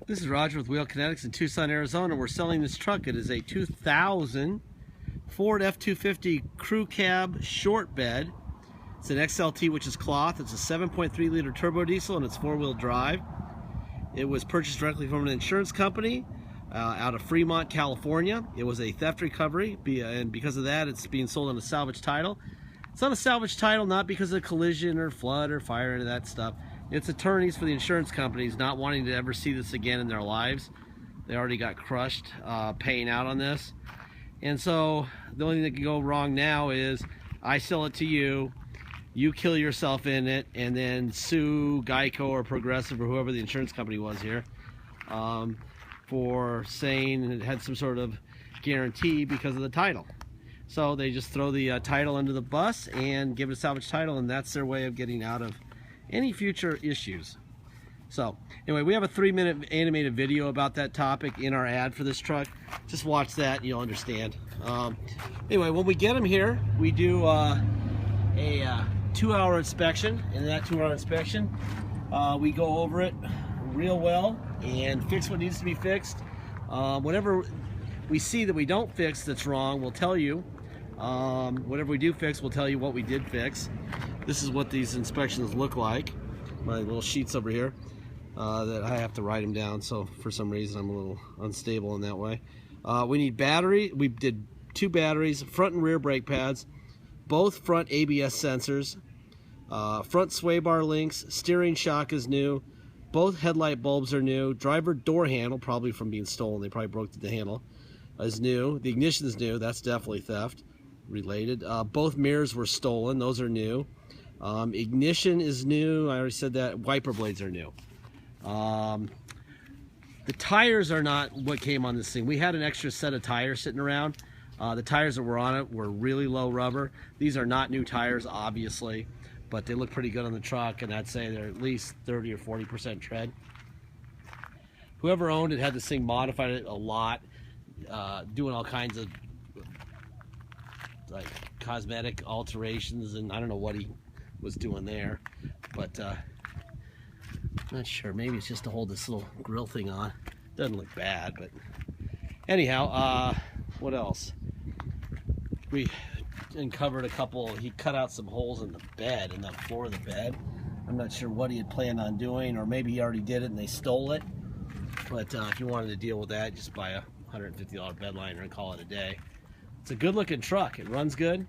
This is Roger with Wheel Kinetics in Tucson, Arizona. We're selling this truck. It is a 2000 Ford F250 crew cab short bed. It's an XLT, which is cloth. It's a 7.3 liter turbo diesel and it's 4-wheel drive. It was purchased directly from an insurance company out of Fremont, California. It was a theft recovery, and because of that, it's being sold on a salvage title. It's on a salvage title not because of collision or flood or fire or that stuff. It's attorneys for the insurance companies not wanting to ever see this again in their lives. They already got crushed paying out on this. And so the only thing that can go wrong now is I sell it to you, you kill yourself in it, and then sue Geico or Progressive or whoever the insurance company was here for saying it had some sort of guarantee because of the title. So they just throw the title under the bus and give it a salvage title, and that's their way of getting out of any future issues. So anyway, we have a 3-minute animated video about that topic in our ad for this truck. Just watch that and you'll understand. Anyway, when we get them here, we do a 2-hour inspection. In that 2-hour inspection, we go over it real well and fix what needs to be fixed. Whatever we see that we don't fix that's wrong, we'll tell you. Whatever we do fix, we'll tell you what we did fix. This is what these inspections look like. My little sheets over here that I have to write them down, so for some reason I'm a little unstable in that way. We need battery. We did 2 batteries, front and rear brake pads, both front ABS sensors, front sway bar links, steering shock is new, both headlight bulbs are new, driver door handle, probably from being stolen, they probably broke the handle, is new, the ignition is new, that's definitely theft related. Both mirrors were stolen, those are new. Ignition is new, I already said that. Wiper blades are new. The tires are not what came on this thing. We had an extra set of tires sitting around. The tires that were on it were really low rubber. These are not new tires, obviously, but they look pretty good on the truck, and I'd say they're at least 30 or 40% tread. Whoever owned it had this thing modified a lot, doing all kinds of like cosmetic alterations, and I don't know what he was doing there, but not sure. Maybe it's just to hold this little grill thing on. Doesn't look bad, but anyhow, what else? We uncovered a couple. He cut out some holes in the bed, in the floor of the bed. I'm not sure what he had planned on doing, or maybe he already did it and they stole it. But if you wanted to deal with that, just buy a $150 bed liner and call it a day. It's a good looking truck. It runs good.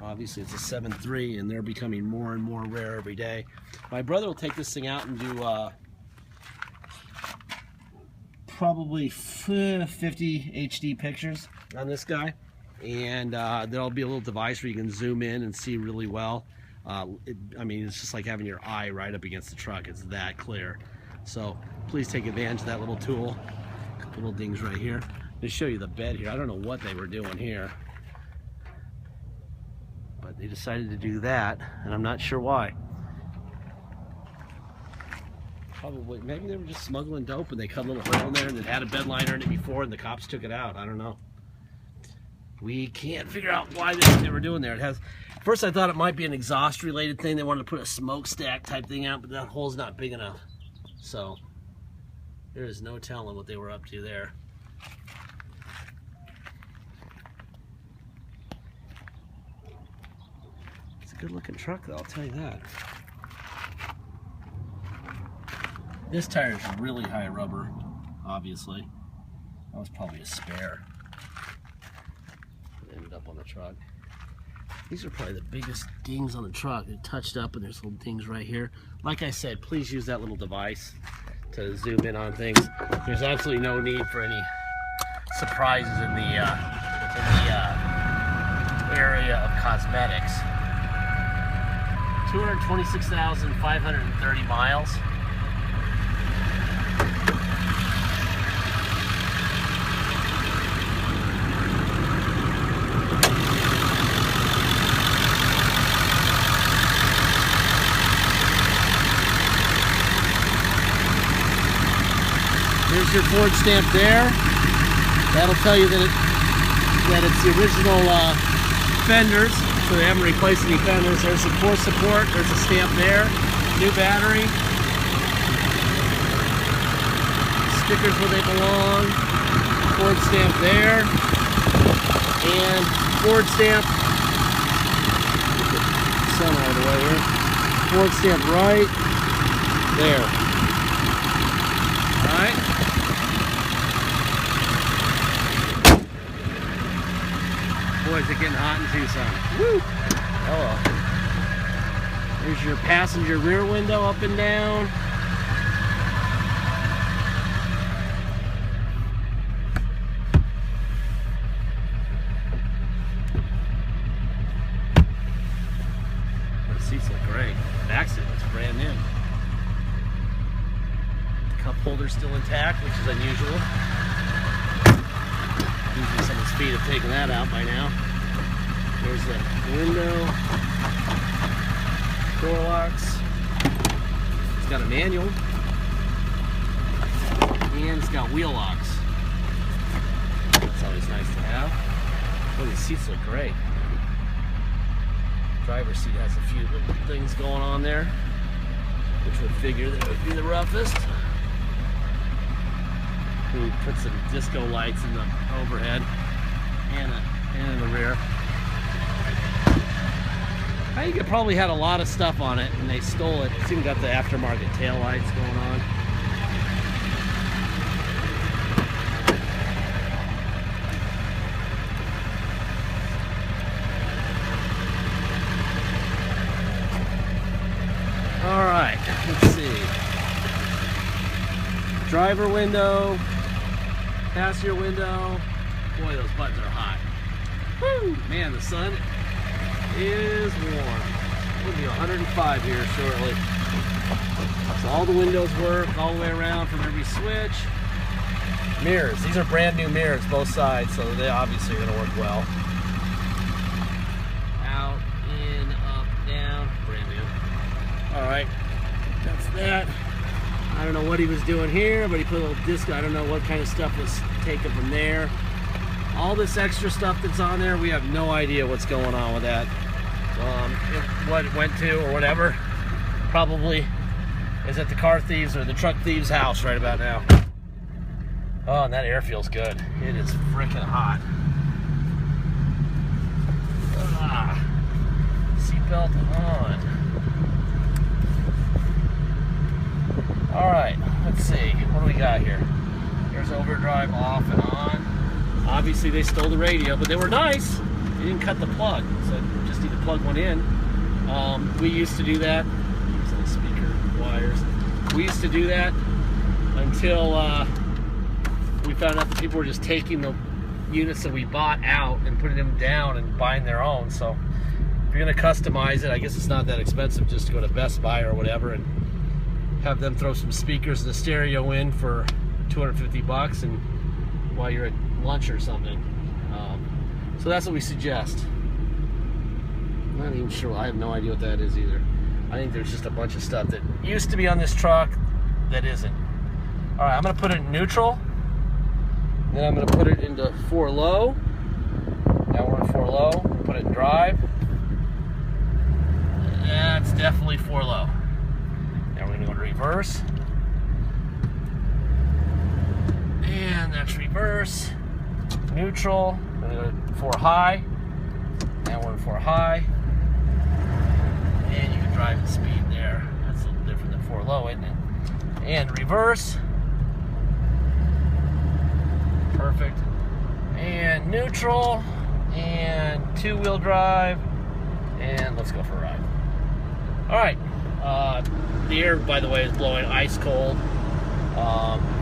Obviously it's a 7.3 and they're becoming more and more rare every day. My brother will take this thing out and do probably 50 HD pictures on this guy, and there'll be a little device where you can zoom in and see really well. I mean, it's just like having your eye right up against the truck. It's that clear. So please take advantage of that little tool. A couple little dings right here. To show you the bed here. I don't know what they were doing here, but they decided to do that, and I'm not sure why. Probably, maybe they were just smuggling dope and they cut a little hole in there and it had a bed liner in it before and the cops took it out. I don't know. We can't figure out why they were doing there. It has. First I thought it might be an exhaust related thing. They wanted to put a smokestack type thing out, but that hole's not big enough. So there is no telling what they were up to there. It's a good looking truck though, I'll tell you that. This tire is really high rubber, obviously. That was probably a spare. It ended up on the truck. These are probably the biggest dings on the truck. They're touched up and there's little dings right here. Like I said, please use that little device to zoom in on things. There's absolutely no need for any surprises in the area of cosmetics. 226,530 miles. Here's your Ford stamp there. That'll tell you that it's the original fenders, so they haven't replaced any fenders. There's some core support. There's a stamp there. New battery. stickers where they belong. Ford stamp there. And Ford stamp. Get the sun out of the way here. Ford stamp right there. Alright. Boy, is it getting hot in Tucson. Woo! Oh. There's your passenger rear window up and down. The seats look great. The back seat looks brand new. The cup holder's still intact, which is unusual. Usually someone's feet have taken that out by now. There's the window. Door locks. It's got a manual. And it's got wheel locks. That's always nice to have. Oh, these seats look great. Driver's seat has a few little things going on there, which would figure that it would be the roughest. We put some disco lights in the overhead and in the rear. I think it probably had a lot of stuff on it and they stole it. It's even got the aftermarket tail lights going on. Alright, let's see. Driver window, passenger window. Boy, those buttons are hot. Woo! Man, the sun is warm. It'll be 105 here shortly. So all the windows work all the way around from every switch. Mirrors. These are brand new mirrors, both sides, so they obviously are going to work well. Out, in, up, down. Brand new. Alright, that's that. I don't know what he was doing here, but he put a little disc. I don't know what kind of stuff was taken from there. All this extra stuff that's on there, we have no idea what's going on with that. What it went to or whatever probably is at the car thieves or the truck thieves' house right about now. Oh, and that air feels good. It is freaking hot. Seatbelt on. Alright, let's see. What do we got here? There's overdrive off and on. Obviously they stole the radio, but they were nice. They didn't cut the plug, so you just need to plug one in. We used to do that. Use little speaker wires. We used to do that until we found out that people were just taking the units that we bought out and putting them down and buying their own. So if you're going to customize it, I guess it's not that expensive just to go to Best Buy or whatever and have them throw some speakers and a stereo in for 250 bucks and while you're at lunch or something. So that's what we suggest. I'm not even sure. I have no idea what that is either. I think there's just a bunch of stuff that used to be on this truck that isn't. Alright, I'm going to put it in neutral. Then I'm going to put it into 4 low. Now we're in 4 low. Put it in drive. That's definitely 4 low. Now we're going to go to reverse. And that's reverse. Neutral. We're going to go to 4 high. Now we're in 4 high. And you can drive the speed there. That's a little different than 4 low, isn't it? And reverse. Perfect. And neutral. And 2-wheel drive. And let's go for a ride. Alright. The air, by the way, is blowing ice cold.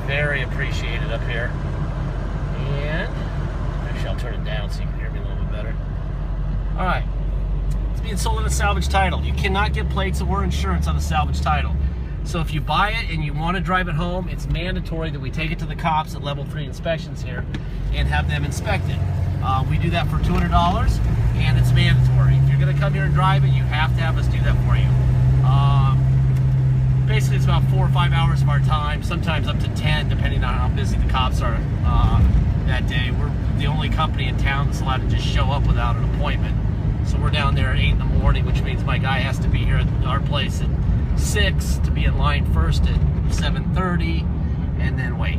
Very appreciated up here. And actually, I'll turn it down so you can hear me a little bit better. Alright. It's being sold in a salvage title. You cannot get plates or insurance on a salvage title. So if you buy it and you want to drive it home, it's mandatory that we take it to the cops at level 3 inspections here and have them inspect it. We do that for $200 and it's mandatory. If you're going to come here and drive it, you have to have us do that for you. Basically, it's about 4 or 5 hours of our time, sometimes up to 10, depending on how busy the cops are that day. We're the only company in town that's allowed to just show up without an appointment. So we're down there at 8 in the morning, which means my guy has to be here at our place at 6 to be in line first at 7:30, and then wait.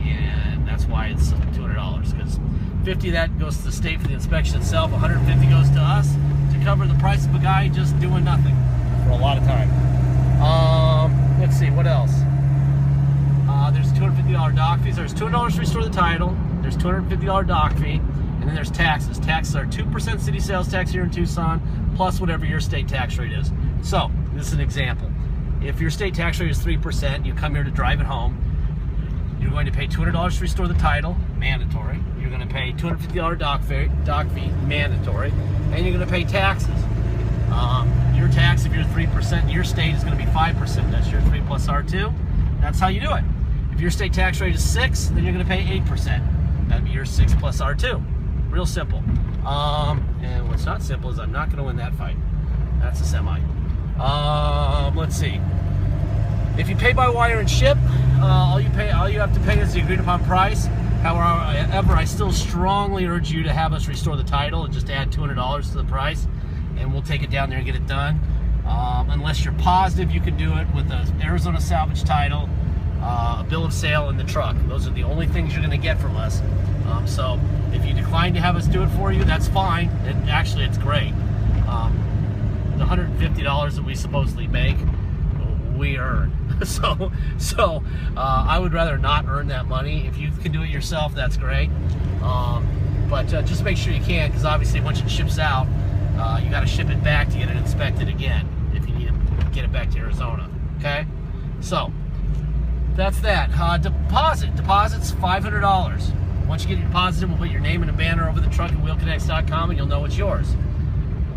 and that's why it's $200. Because 50 of that goes to the state for the inspection itself. 150 goes to us to cover the price of a guy just doing nothing for a lot of time. Let's see, what else? There's $250 dock fees. There's $200 to restore the title. There's $250 dock fee, and then there's taxes. Taxes are 2% city sales tax here in Tucson, plus whatever your state tax rate is. So this is an example. If your state tax rate is 3%, you come here to drive it home. You're going to pay $200 to restore the title, mandatory. You're going to pay $250 dock fee, mandatory, and you're going to pay taxes. Your tax, if you're 3%, your state is going to be 5%. That's your 3 plus R2. That's how you do it. If your state tax rate is 6, then you're going to pay 8%. That'd be your 6 plus R2. Real simple. And what's not simple is I'm not going to win that fight. That's a semi. Let's see. If you pay by wire and ship, all you have to pay is the agreed upon price. However, I still strongly urge you to have us restore the title and just add $200 to the price, and we'll take it down there and get it done. Unless you're positive you can do it with an Arizona salvage title, a bill of sale, and the truck. Those are the only things you're going to get from us. So if you decline to have us do it for you, that's fine. Actually, it's great. The $150 that we supposedly make, we earn. So I would rather not earn that money. If you can do it yourself, that's great. But just make sure you can, because obviously once it ships out, you got to ship it back to get it inspected again if you need to get it back to Arizona. Okay, so that's that. Deposit's $500. Once you get your deposit, we'll put your name and a banner over the truck at wheelkinetics.com, and you'll know it's yours.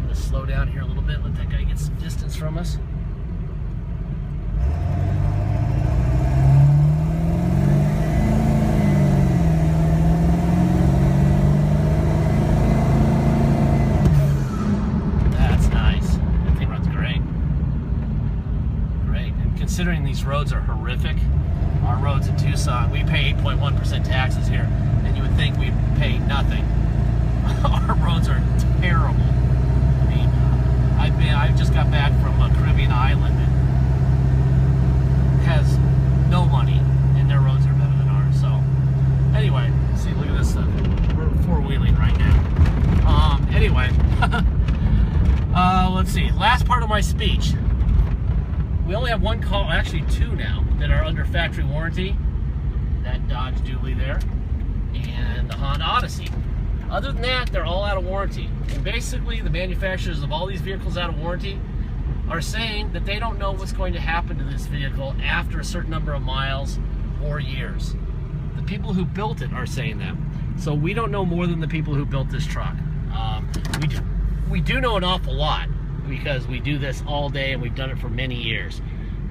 Let's slow down here a little bit. Let that guy get some distance from us. Considering these roads are horrific, our roads in Tucson, we pay 8.1% taxes here, and you would think we pay nothing. Our roads are terrible. I mean, I just got back from a Caribbean island that has no money, and their roads are better than ours. So, anyway, see, look at this stuff. We're four-wheeling right now. Anyway, let's see. Last part of my speech. We only have one call, actually two now, that are under factory warranty. That Dodge Dually there, and the Honda Odyssey. Other than that, they're all out of warranty. And basically, the manufacturers of all these vehicles out of warranty are saying that they don't know what's going to happen to this vehicle after a certain number of miles or years. The people who built it are saying that. So we don't know more than the people who built this truck. We do know an awful lot, because we do this all day and we've done it for many years.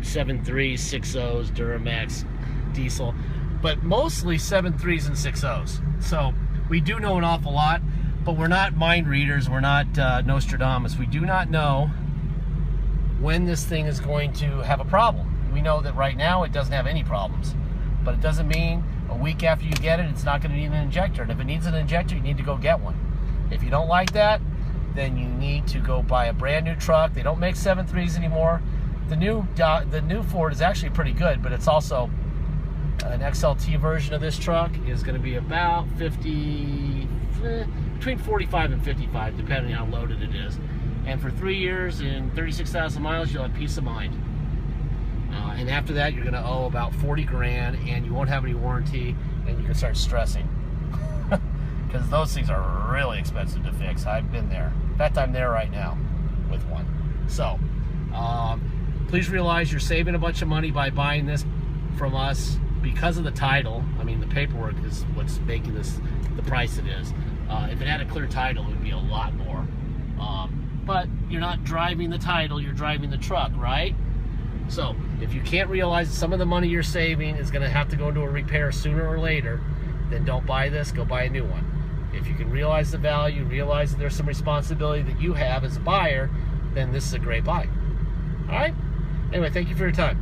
7.3s, 6.0s, Duramax, diesel, but mostly 7.3s and 6.0s. So we do know an awful lot, but we're not mind readers, we're not Nostradamus. We do not know when this thing is going to have a problem. We know that right now it doesn't have any problems, but it doesn't mean a week after you get it, it's not going to need an injector. And if it needs an injector, you need to go get one. If you don't like that, then you need to go buy a brand new truck. They don't make 7.3s anymore. The new Ford is actually pretty good, but it's also an XLT version of this truck is going to be about between 45 and 55, depending on how loaded it is. And for 3 years and 36,000 miles, you'll have peace of mind. And after that, you're going to owe about 40 grand, and you won't have any warranty, and you can start stressing. Because those things are really expensive to fix. I've been there. In fact, I'm there right now with one. So, please realize you're saving a bunch of money by buying this from us because of the title. I mean, the paperwork is what's making this the price it is. If it had a clear title, it would be a lot more. But you're not driving the title, you're driving the truck, right? So, if you can't realize that some of the money you're saving is going to have to go into a repair sooner or later, then don't buy this, go buy a new one. If you can realize the value, realize that there's some responsibility that you have as a buyer, then this is a great buy. All right? Anyway, thank you for your time.